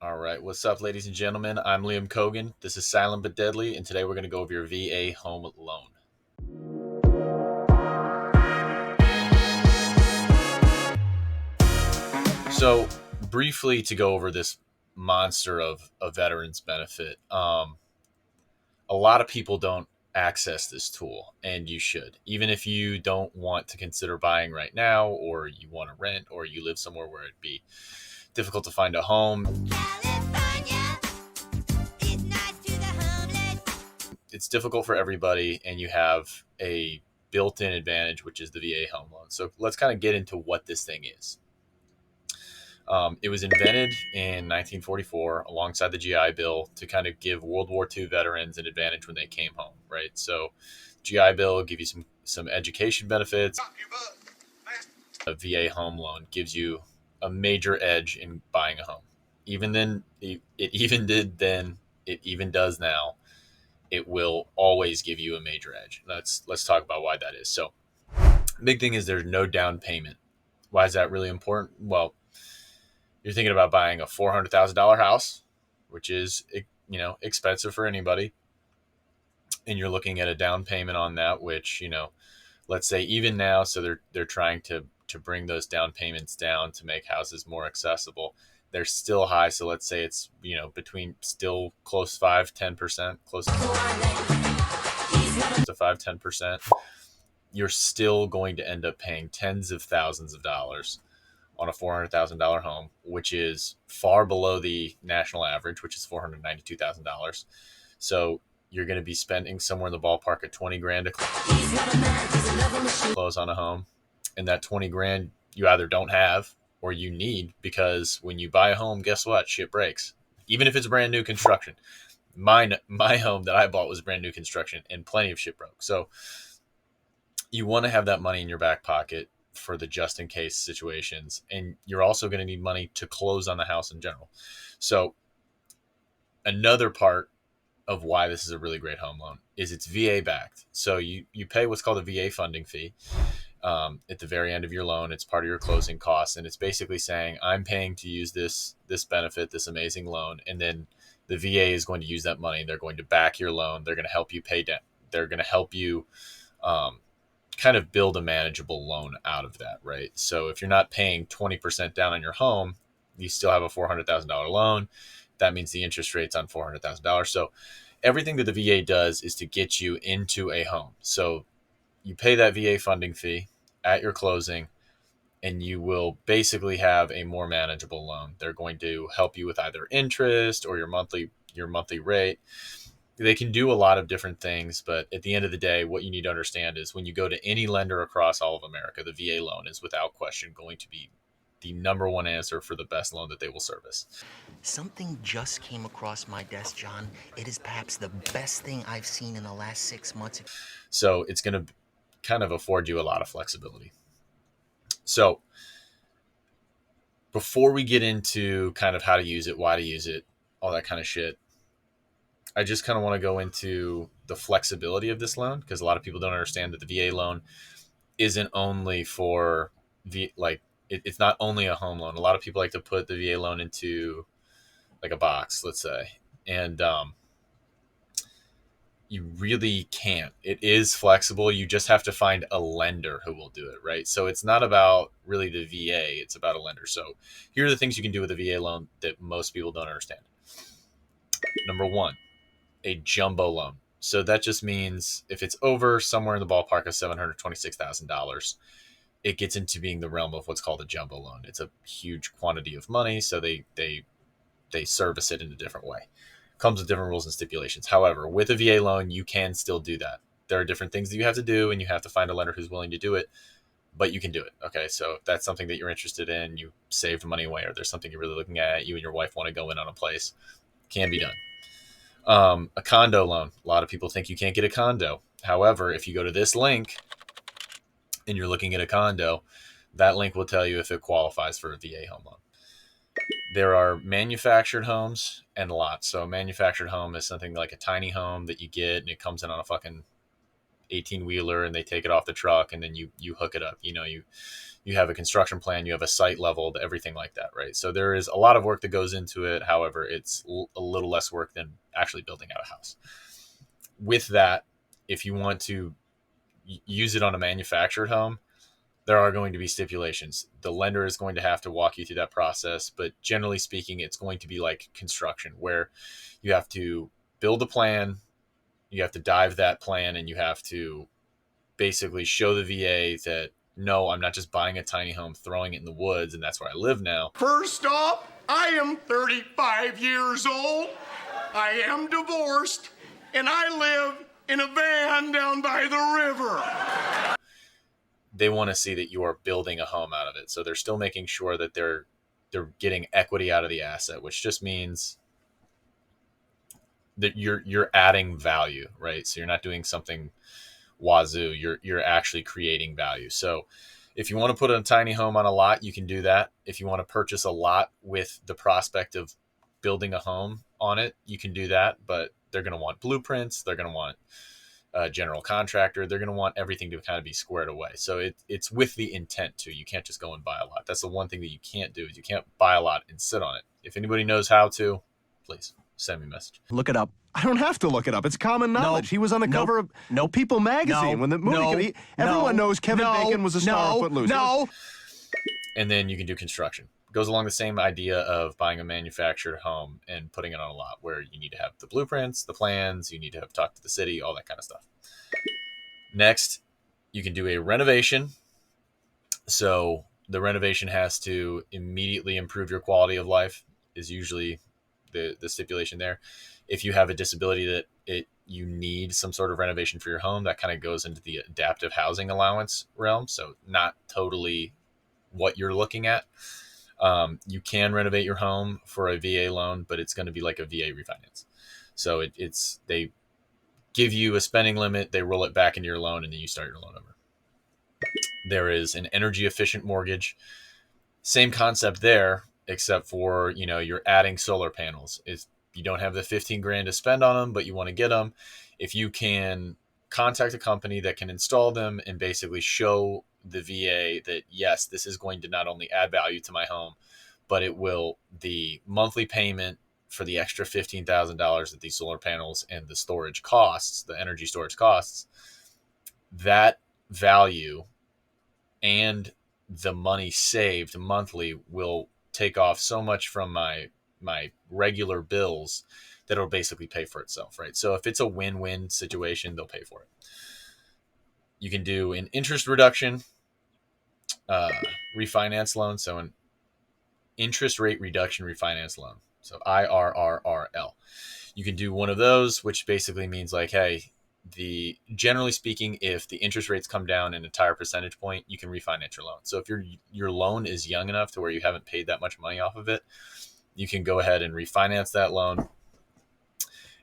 All right, what's up, ladies and gentlemen? I'm Liam Cogan. This is Silent but Deadly, and today we're going to go over your VA home loan. So, briefly to go over this monster of a veterans benefit, a lot of people don't access this tool, and you should. Even if you don't want to consider buying right now, or you want to rent, or you live somewhere where it'd be difficult to find a home, it's difficult for everybody, and you have a built-in advantage, which is the VA home loan. So let's kind of get into what this thing is. It was invented in 1944 alongside the GI Bill to kind of give World War II veterans an advantage when they came home, right? So GI Bill will give you some education benefits. A VA home loan gives you a major edge in buying a home. Even then, it even did then, it even does now. It will always give you a major edge. Let's talk about why that is. So, big thing is there's no down payment. Why is that really important? Well, you're thinking about buying a $400,000 house, which is expensive for anybody, and you're looking at a down payment on that, which let's say even now, so they're trying to bring those down payments down to make houses more accessible. They're still high, so let's say it's between still close 5-10%, close to 5-10%. You're still going to end up paying tens of thousands of dollars on a $400,000 home, which is far below the national average, which is $492,000. So you're going to be spending somewhere in the ballpark of 20 grand to close on a home. And that 20 grand you either don't have or you need, because when you buy a home, guess what? Shit breaks. Even if it's brand new construction. My home that I bought was brand new construction and plenty of shit broke. So you want to have that money in your back pocket for the just in case situations. And you're also going to need money to close on the house in general. So another part of why this is a really great home loan is it's VA backed. So you pay what's called a VA funding fee at the very end of your loan. It's part of your closing costs, and it's basically saying I'm paying to use this benefit, this amazing loan, and then the VA is going to use that money. They're going to back your loan. They're going to help you pay debt. They're going to help you kind of build a manageable loan out of that, right? So if you're not paying 20% down on your home, you still have a $400,000 loan. That means the interest rate's on $400,000. So everything that the VA does is to get you into a home. So you pay that VA funding fee at your closing, and you will basically have a more manageable loan. They're going to help you with either interest or your monthly rate. They can do a lot of different things, but at the end of the day, what you need to understand is when you go to any lender across all of America, the VA loan is without question going to be the number one answer for the best loan that they will service. Something just came across my desk, John. It is perhaps the best thing I've seen in the last 6 months. So it's going to kind of afford you a lot of flexibility. So before we get into kind of how to use it, why to use it, all that kind of shit, I just kind of want to go into the flexibility of this loan, because a lot of people don't understand that the VA loan isn't only for it's not only a home loan. A lot of people like to put the VA loan into like a box, let's say, and you really can't. It is flexible. You just have to find a lender who will do it, right? So it's not about really the VA, it's about a lender. So here are the things you can do with a VA loan that most people don't understand. Number one, a jumbo loan. So that just means if it's over somewhere in the ballpark of $726,000, it gets into being the realm of what's called a jumbo loan. It's a huge quantity of money, so they service it in a different way. Comes with different rules and stipulations. However, with a VA loan, you can still do that. There are different things that you have to do, and you have to find a lender who's willing to do it, but you can do it. Okay, so if that's something that you're interested in, you saved money away, or there's something you're really looking at, you and your wife want to go in on a place, can be done. A condo loan. A lot of people think you can't get a condo. However, if you go to this link and you're looking at a condo, that link will tell you if it qualifies for a VA home loan. There are manufactured homes and lots. So a manufactured home is something like a tiny home that you get and it comes in on a fucking 18 wheeler and they take it off the truck and then you hook it up. You have a construction plan, you have a site leveled, everything like that, right? So there is a lot of work that goes into it. However, it's a little less work than actually building out a house. With that, if you want to use it on a manufactured home, there are going to be stipulations. The lender is going to have to walk you through that process, but generally speaking, it's going to be like construction, where you have to build a plan, you have to dive that plan, and you have to basically show the VA that, no, I'm not just buying a tiny home, throwing it in the woods, and that's where I live now. First off, I am 35 years old, I am divorced, and I live in a van down by the river. They want to see that you are building a home out of it. So they're still making sure that they're getting equity out of the asset, which just means that you're adding value, right? So you're not doing something wazoo. You're actually creating value. So if you want to put a tiny home on a lot, you can do that. If you want to purchase a lot with the prospect of building a home on it, you can do that. But they're going to want blueprints. They're going to want a general contractor. They're going to want everything to kind of be squared away. So it's with the intent too. You can't just go and buy a lot. That's the one thing that you can't do, is you can't buy a lot and sit on it. If anybody knows how to, please send me a message. Look it up. I don't have to look it up. It's common knowledge. He was on the cover of People magazine when the movie everyone knows Kevin Bacon was a star of Footloose. And then you can do construction. It goes along the same idea of buying a manufactured home and putting it on a lot, where you need to have the blueprints, the plans, you need to have talked to the city, all that kind of stuff. Next, you can do a renovation. So the renovation has to immediately improve your quality of life, is usually the stipulation there. If you have a disability that you need some sort of renovation for your home, that kind of goes into the adaptive housing allowance realm. So not totally what you're looking at. You can renovate your home for a VA loan, but it's going to be like a VA refinance. So they give you a spending limit, they roll it back into your loan, and then you start your loan over. There is an energy efficient mortgage. Same concept there, except for, you're adding solar panels. If you don't have the 15 grand to spend on them, but you want to get them, if you can contact a company that can install them and basically show the VA that, yes, this is going to not only add value to my home, but the monthly payment for the extra $15,000 that these solar panels and the storage costs, the energy storage costs, that value and the money saved monthly will take off so much from my regular bills that it'll basically pay for itself, right? So if it's a win-win situation, they'll pay for it. You can do an interest reduction refinance loan. So an interest rate reduction refinance loan. So IRRRL. You can do one of those, which basically means like, hey, generally speaking, if the interest rates come down an entire percentage point, you can refinance your loan. So if your loan is young enough to where you haven't paid that much money off of it, you can go ahead and refinance that loan.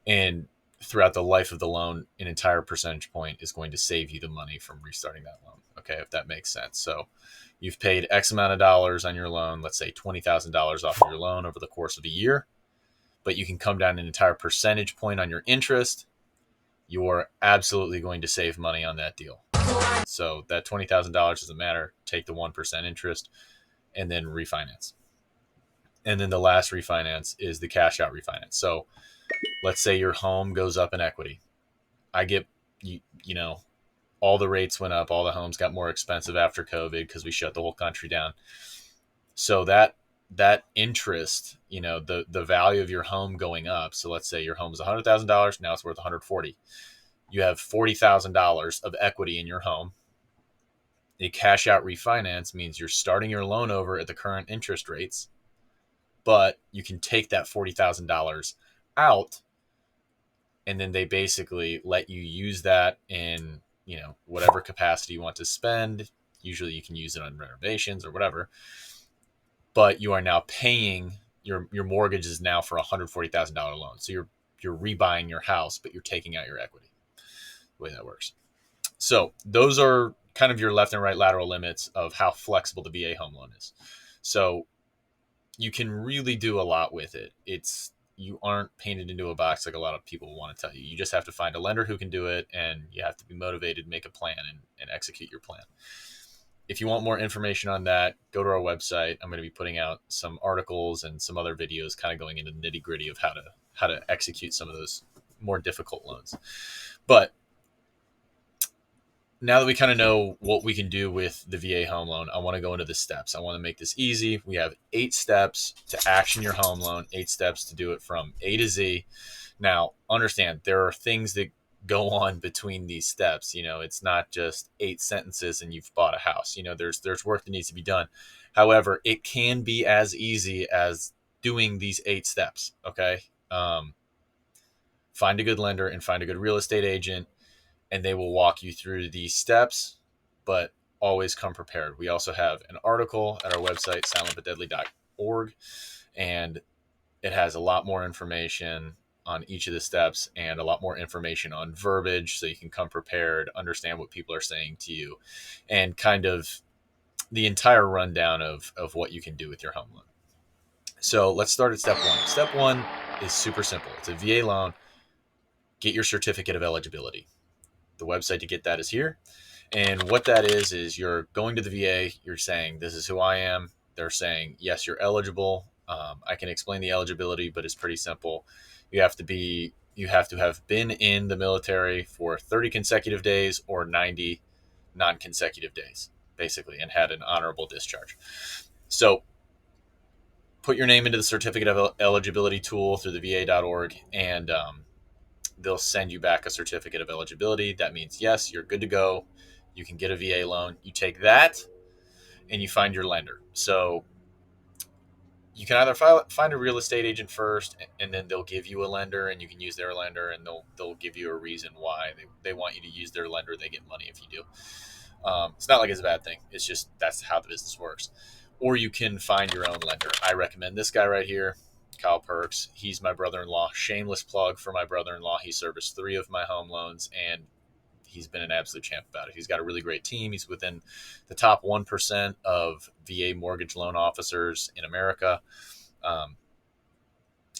And throughout the life of the loan, an entire percentage point is going to save you the money from restarting that loan. Okay, if that makes sense. So you've paid X amount of dollars on your loan, let's say $20,000 off of your loan over the course of a year, but you can come down an entire percentage point on your interest. You're absolutely going to save money on that deal. So that $20,000 doesn't matter. Take the 1% interest and then refinance. And then the last refinance is the cash out refinance. So let's say your home goes up in equity. I get, all the rates went up. All the homes got more expensive after COVID because we shut the whole country down. So that interest, the value of your home going up. So let's say your home is $100,000. Now it's worth $140,000. You have $40,000 of equity in your home. A cash out refinance means you're starting your loan over at the current interest rates, but you can take that $40,000 out, and then they basically let you use that in, whatever capacity you want to spend. Usually you can use it on renovations or whatever, but you are now paying your mortgage is now for $140,000 loan. So you're rebuying your house, but you're taking out your equity. The way that works. So those are kind of your left and right lateral limits of how flexible the VA home loan is. So you can really do a lot with it. It's you aren't painted into a box like a lot of people want to tell you. You just have to find a lender who can do it, and you have to be motivated, make a plan, and execute your plan. If you want more information on that, go to our website. I'm going to be putting out some articles and some other videos kind of going into the nitty gritty of how to execute some of those more difficult loans. But now that we kind of know what we can do with the VA home loan, I want to go into the steps. I want to make this easy. We have 8 steps to action your home loan, 8 steps to do it from A to Z. Now, understand there are things that go on between these steps. You know, it's not just 8 sentences and you've bought a house. You know, there's work that needs to be done. However, it can be as easy as doing these 8 steps. Okay. Find a good lender and find a good real estate agent, and they will walk you through these steps, but always come prepared. We also have an article at our website, silentbutdeadly.org, and it has a lot more information on each of the steps and a lot more information on verbiage, so you can come prepared, understand what people are saying to you, and kind of the entire rundown of what you can do with your home loan. So let's start at step 1. Step 1 is super simple. It's a VA loan. Get your certificate of eligibility. The website to get that is here. And what that is you're going to the VA, you're saying, this is who I am. They're saying, yes, you're eligible. I can explain the eligibility, but it's pretty simple. You have to have been in the military for 30 consecutive days or 90 non-consecutive days, basically, and had an honorable discharge. So put your name into the certificate of eligibility tool through the va.org, and they'll send you back a certificate of eligibility. That means, yes, you're good to go. You can get a VA loan. You take that and you find your lender. So you can either find a real estate agent first, and then they'll give you a lender, and you can use their lender, and they'll give you a reason why they want you to use their lender. They get money if you do. It's not like it's a bad thing. It's just that's how the business works. Or you can find your own lender. I recommend this guy right here, Kyle Perks. He's my brother-in-law. Shameless plug for my brother-in-law. He serviced 3 of my home loans, and he's been an absolute champ about it. He's got a really great team. He's within the top 1% of VA mortgage loan officers in America.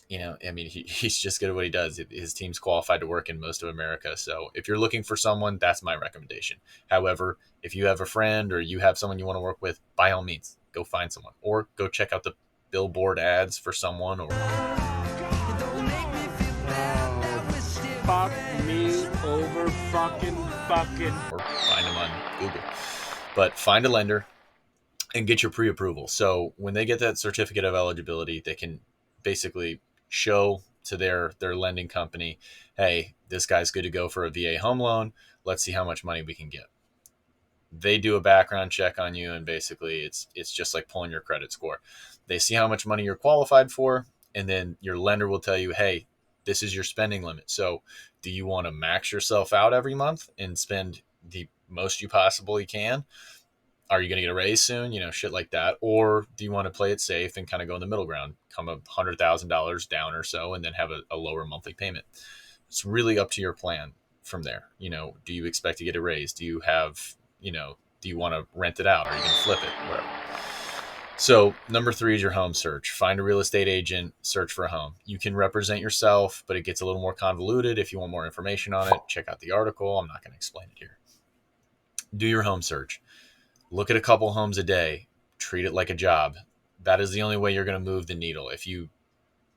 He's just good at what he does. His team's qualified to work in most of America. So if you're looking for someone, that's my recommendation. However, if you have a friend or you have someone you want to work with, by all means, go find someone, or go check out the billboard ads for someone, or fuck me over fucking, or find them on Google. But find a lender and get your pre-approval. So when they get that certificate of eligibility, they can basically show to their lending company, hey, this guy's good to go for a VA home loan. Let's see how much money we can get. They do a background check on you, and basically it's just like pulling your credit score. They see how much money you're qualified for, and then your lender will tell you, hey, this is your spending limit. So do you want to max yourself out every month and spend the most you possibly can? Are you going to get a raise soon? Shit like that. Or do you want to play it safe and kind of go in the middle ground, come $100,000 down or so, and then have a lower monthly payment? It's really up to your plan from there. Do you expect to get a raise? Do you have, do you want to rent it out? Are you going to flip it? Whatever. So number 3 is your home search. Find a real estate agent, search for a home. You can represent yourself, but it gets a little more convoluted. If you want more information on it, check out the article. I'm not going to explain it here. Do your home search. Look at a couple homes a day. Treat it like a job. That is the only way you're going to move the needle. If you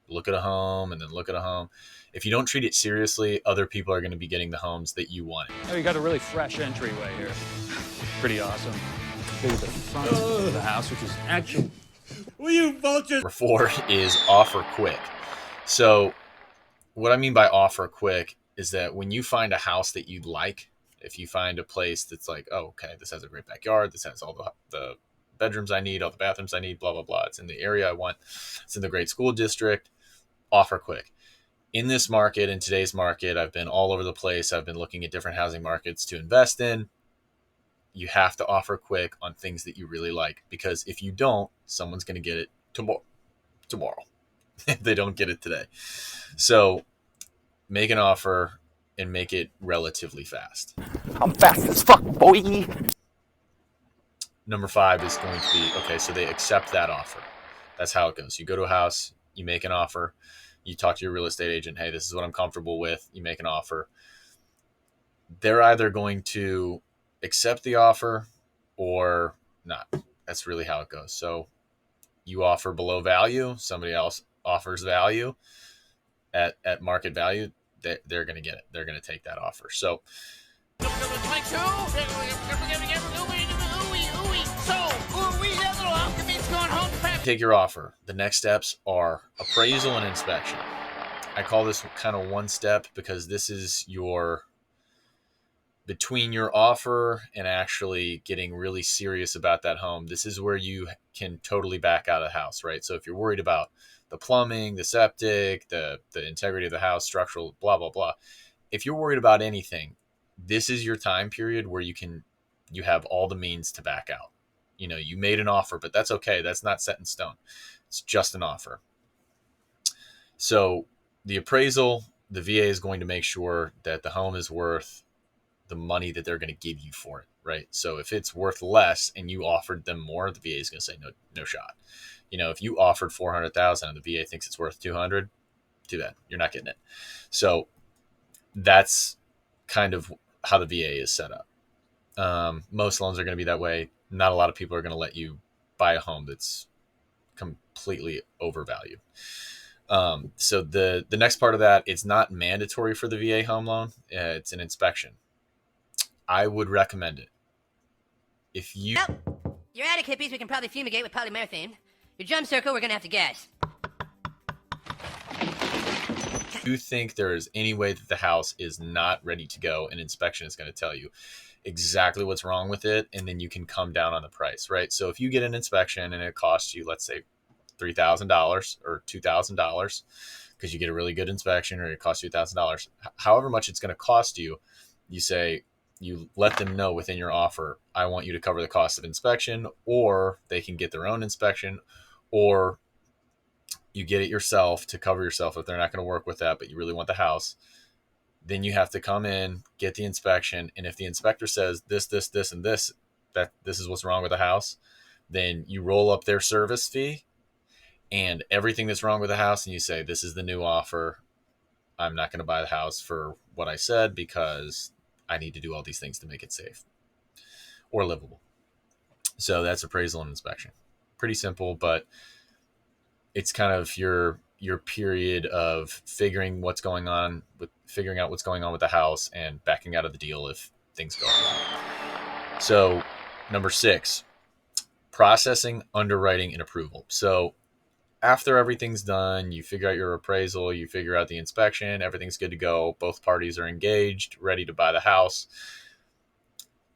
look at a home and then look at a home, if you don't treat it seriously, other people are going to be getting the homes that you wanted. Oh, you got a really fresh entryway here. Pretty awesome. Look at the front of the house, which is actually... Will you vultures? Number 4 is offer quick. So what I mean by offer quick is that when you find a house that you'd like, if you find a place that's like, oh, okay, this has a great backyard, this has all the bedrooms I need, all the bathrooms I need, blah, blah, blah. It's in the area I want. It's in the great school district. Offer quick. In this market, in today's market, I've been all over the place. I've been looking at different housing markets to invest in. You have to offer quick on things that you really like, because if you don't, someone's going to get it tomorrow. If they don't get it today. So make an offer and make it relatively fast. I'm fast as fuck, boy. Number 5 is going to be, okay, so they accept that offer. That's how it goes. You go to a house, you make an offer, You talk to your real estate agent, hey, this is what I'm comfortable with. You make an offer. They're either going to accept the offer or not. That's really how it goes. So you offer below value, somebody else offers value at market value, they're going to get it. They're going to take that offer. So take your offer. The next steps are appraisal and inspection. I call this kind of one step because this is your between your offer and actually getting really serious about that home. This is where you can totally back out of the house, right? So if you're worried about the plumbing, the septic, the integrity of the house, structural, blah, blah, blah. If you're worried about anything, this is your time period where you have all the means to back out. You know, you made an offer, but that's okay. That's not set in stone. It's just an offer. So the appraisal, the VA is going to make sure that the home is worth the money that they're going to give you for it, right? So if it's worth less and you offered them more, the VA is going to say no shot. You know, if you offered 400,000 and the VA thinks it's worth 200, too bad, you're not getting it. So that's kind of how the VA is set up. Most loans are going to be that way. Not a lot of people are going to let you buy a home that's completely overvalued. So the next part of that, it's not mandatory for the VA home loan. It's an inspection. I would recommend it. If you... Well, your attic hippies, we can probably fumigate with polymerthane. Your jump circle, we're going to have to gas. If you think there is any way that the house is not ready to go, an inspection is going to tell you exactly what's wrong with it, and then you can come down on the price, right? So if you get an inspection and it costs you, let's say, $3,000 or $2,000 because you get a really good inspection, or it costs you $1,000, however much it's going to cost you, you let them know within your offer, I want you to cover the cost of inspection, or they can get their own inspection, or you get it yourself to cover yourself if they're not going to work with that, but you really want the house. Then you have to come in, get the inspection. And if the inspector says this, and this, that this is what's wrong with the house, then you roll up their service fee and everything that's wrong with the house. And you say, this is the new offer. I'm not going to buy the house for what I said because I need to do all these things to make it safe or livable. So that's appraisal and inspection. Pretty simple, but it's kind of your period of figuring out what's going on with the house and backing out of the deal if things go wrong. So number 6, processing, underwriting, and approval. So after everything's done, you figure out your appraisal, you figure out the inspection, everything's good to go. Both parties are engaged, ready to buy the house.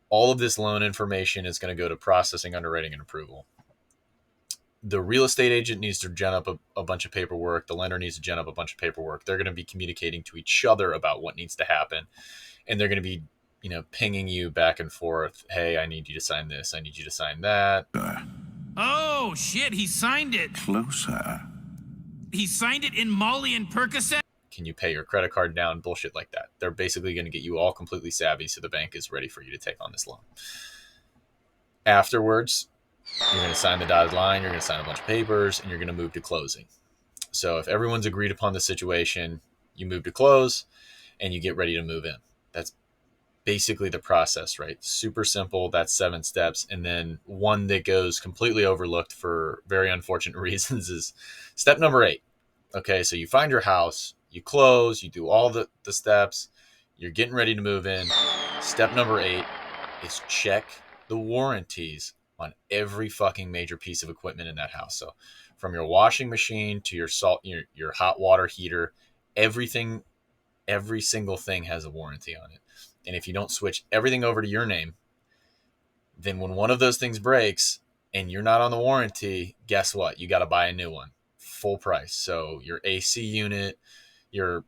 All of this loan information is going to go to processing, underwriting, and approval. The real estate agent needs to gen up a bunch of paperwork. The lender needs to gen up a bunch of paperwork. They're going to be communicating to each other about what needs to happen. And they're going to be, pinging you back and forth. Hey, I need you to sign this. I need you to sign that. Oh, shit, he signed it. Closer. He signed it in Molly and Percocet? Can you pay your credit card down? Bullshit like that. They're basically going to get you all completely savvy so the bank is ready for you to take on this loan. Afterwards, you're going to sign the dotted line, you're going to sign a bunch of papers, and you're going to move to closing. So if everyone's agreed upon the situation, you move to close and you get ready to move in. That's basically the process, right? Super simple. That's 7 steps. And then one that goes completely overlooked for very unfortunate reasons is step number 8. Okay, so you find your house, you close, you do all the steps, you're getting ready to move in. Step number 8 is check the warranties on every fucking major piece of equipment in that house. So from your washing machine to your hot water heater, everything, every single thing has a warranty on it. And if you don't switch everything over to your name, then when one of those things breaks and you're not on the warranty, guess what? You got to buy a new one, full price. So your AC unit, if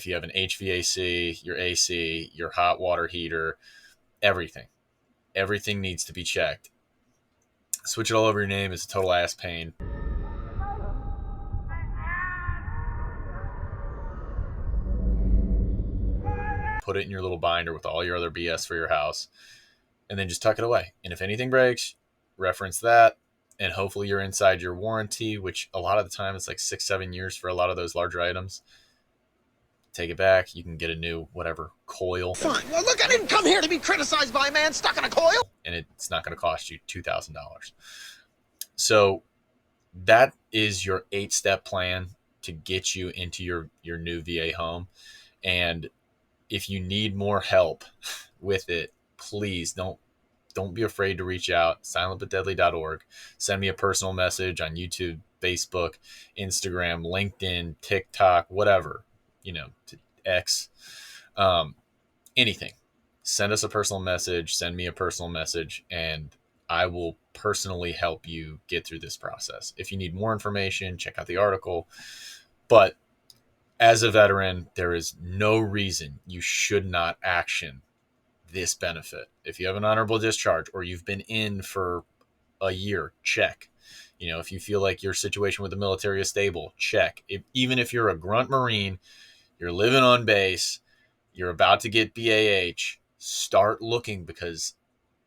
you have an HVAC, your AC, your hot water heater, everything needs to be checked. Switch it all over your name is a total ass pain. Put it in your little binder with all your other BS for your house, and then just tuck it away. And if anything breaks, reference that, and hopefully you're inside your warranty, which a lot of the time it's like 6-7 years for a lot of those larger items. Take it back. You can get a new whatever coil. Fine. Well, look, I didn't come here to be criticized by a man stuck in a coil. And it's not going to cost you $2,000. So that is your 8-step plan to get you into your new VA home. And if you need more help with it, please don't be afraid to reach out. silentbutdeadly.org. Send me a personal message on YouTube, Facebook, Instagram, LinkedIn, TikTok, whatever, to X, anything. Send us a personal message, send me a personal message, and I will personally help you get through this process. If you need more information, check out the article. But as a veteran, there is no reason you should not action this benefit. If you have an honorable discharge or you've been in for a year, check. If you feel like your situation with the military is stable, check. Even if you're a grunt Marine, you're living on base, you're about to get BAH, start looking, because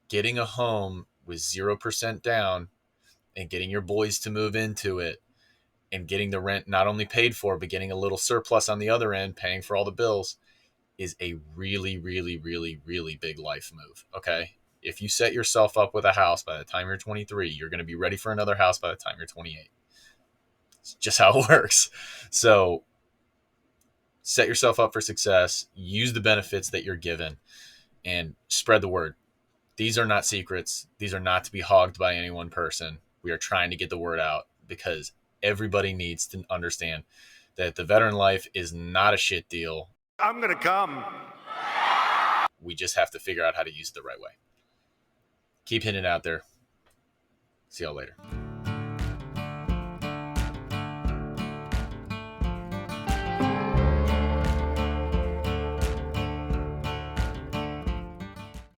getting a home with 0% down and getting your boys to move into it and getting the rent not only paid for, but getting a little surplus on the other end, paying for all the bills, is a really, really, really, really big life move. Okay. If you set yourself up with a house by the time you're 23, you're going to be ready for another house by the time you're 28. It's just how it works. So set yourself up for success, use the benefits that you're given, and spread the word. These are not secrets. These are not to be hogged by any one person. We are trying to get the word out because everybody needs to understand that the veteran life is not a shit deal. I'm gonna come. We just have to figure out how to use it the right way. Keep hitting it out there. See y'all later.